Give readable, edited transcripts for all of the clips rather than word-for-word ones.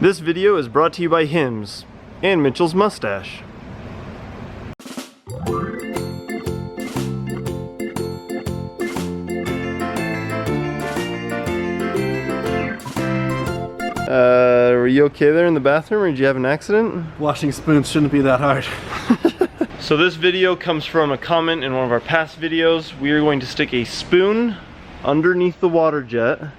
This video is brought to you by Hims and Mitchell's mustache. Were you okay there in the bathroom, or did you have an accident? Washing spoons shouldn't be that hard. So this video comes from a comment in one of our past videos. We are going to stick a spoon underneath the Waterjet,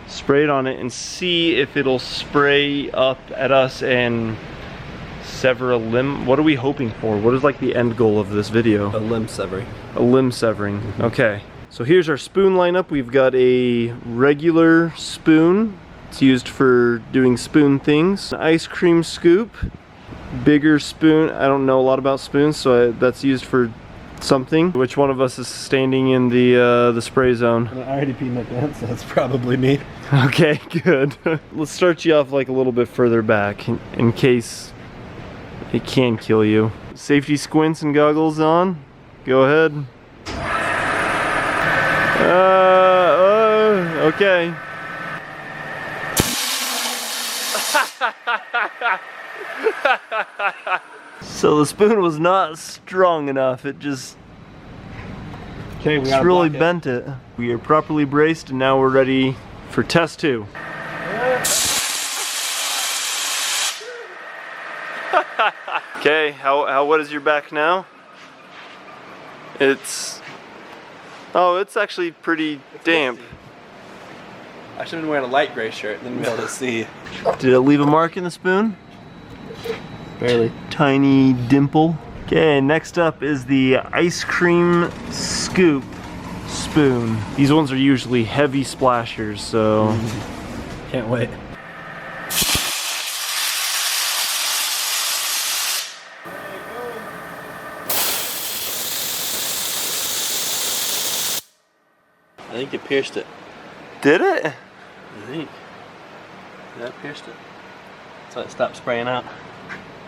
spray it on it, and see if it'll spray up at us and sever a limb. What are we hoping for? What is like the end goal of this video? A limb severing. A limb severing. Mm-hmm. Okay. So here's our spoon lineup. We've got a regular spoon. It's used for doing spoon things. An ice cream scoop. Bigger spoon. I don't know a lot about spoons, so that's used for something. Which one of us is standing in the spray zone? I already peed my pants, so that's probably me. Okay, good. Let's start you off like a little bit further back in case it can kill you. Safety squints and goggles on. Go ahead. Okay. So the spoon was not strong enough. It just really bent it. We are properly braced, and now we're ready for test 2. Okay, what is your back now? It's actually pretty damp. I should have been wearing a light gray shirt, then be able to see. Did it leave a mark in the spoon? Barely. Tiny dimple. Okay, next up is the ice cream scoop spoon. These ones are usually heavy splashers, so can't wait. I think it pierced it. Did it? I think. Yeah, it pierced it. So it stopped spraying out.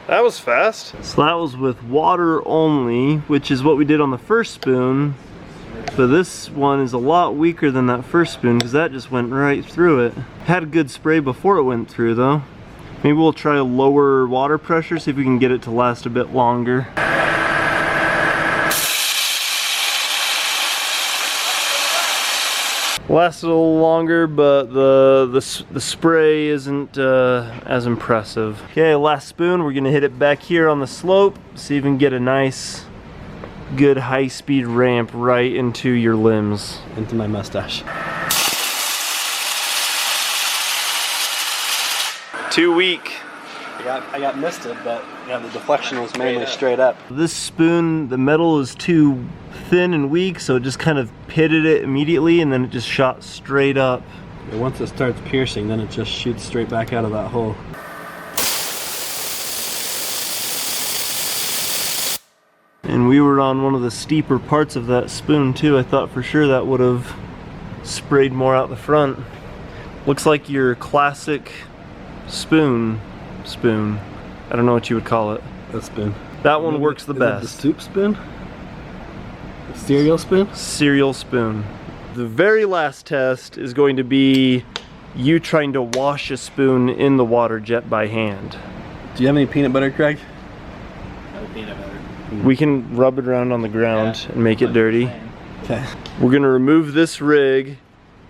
That was fast. So that was with water only, which is what we did on the first spoon. But this one is a lot weaker than that first spoon, because that just went right through it. Had a good spray before it went through though. Maybe we'll try a lower water pressure, see if we can get it to last a bit longer. Lasted a little longer, but the spray isn't as impressive. Okay, last spoon. We're gonna hit it back here on the slope, see if we can get a nice, good high-speed ramp right into your limbs. Into my mustache. Too weak. I got misted, but yeah, the deflection was mainly straight up. This spoon, the metal is too thin and weak, so it just kind of pitted it immediately, and then it just shot straight up. And once it starts piercing, then it just shoots straight back out of that hole. And we were on one of the steeper parts of that spoon too. I thought for sure that would have sprayed more out the front. Looks like your classic spoon. I don't know what you would call it. That spoon. That one works the best. The soup spoon? The cereal spoon? Cereal spoon. The very last test is going to be you trying to wash a spoon in the Waterjet by hand. Do you have any peanut butter, Craig? No peanut butter. We can rub it around on the ground and make it dirty. Okay. We're going to remove this rig.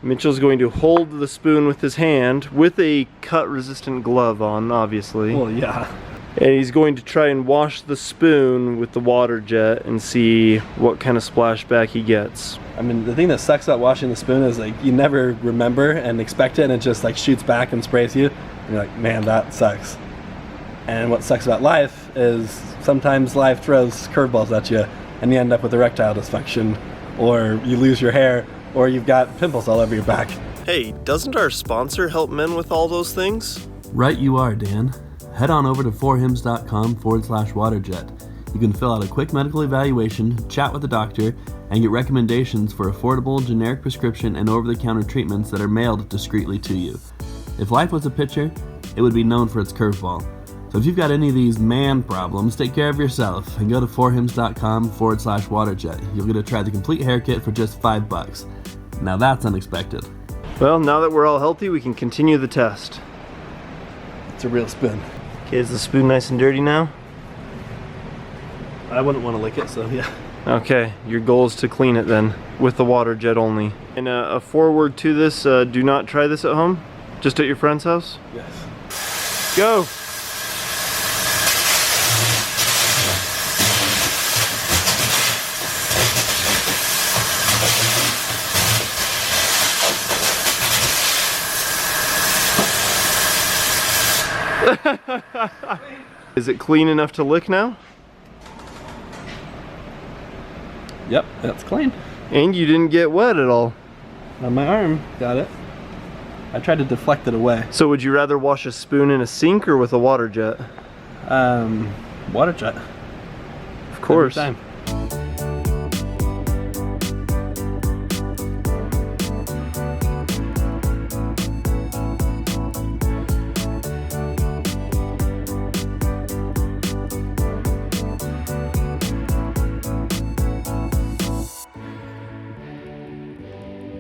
Mitchell's going to hold the spoon with his hand with a cut-resistant glove on, obviously. Well, yeah. And he's going to try and wash the spoon with the Waterjet and see what kind of splashback he gets. I mean, the thing that sucks about washing the spoon is like you never remember and expect it, and it just like shoots back and sprays you. And you're like, man, that sucks. And what sucks about life is sometimes life throws curveballs at you, and you end up with erectile dysfunction, or you lose your hair, or you've got pimples all over your back. Hey, doesn't our sponsor help men with all those things? Right you are, Dan. Head on over to forhims.com/waterjet. You can fill out a quick medical evaluation, chat with the doctor, and get recommendations for affordable, generic prescription and over-the-counter treatments that are mailed discreetly to you. If life was a pitcher, it would be known for its curveball. So if you've got any of these man problems, take care of yourself and go to forhims.com/waterjet. You'll get to try the complete hair kit for just $5. Now that's unexpected. Well, now that we're all healthy, we can continue the test. It's a real spoon. Okay, is the spoon nice and dirty now? I wouldn't want to lick it, so yeah. Okay, your goal is to clean it then, with the water jet only. And a foreword to this, do not try this at home, just at your friend's house. Yes. Go! Is it clean enough to lick now? Yep, that's clean. And you didn't get wet at all. On my arm, got it. I tried to deflect it away. So would you rather wash a spoon in a sink or with a water jet? Water jet. Of course. Every time.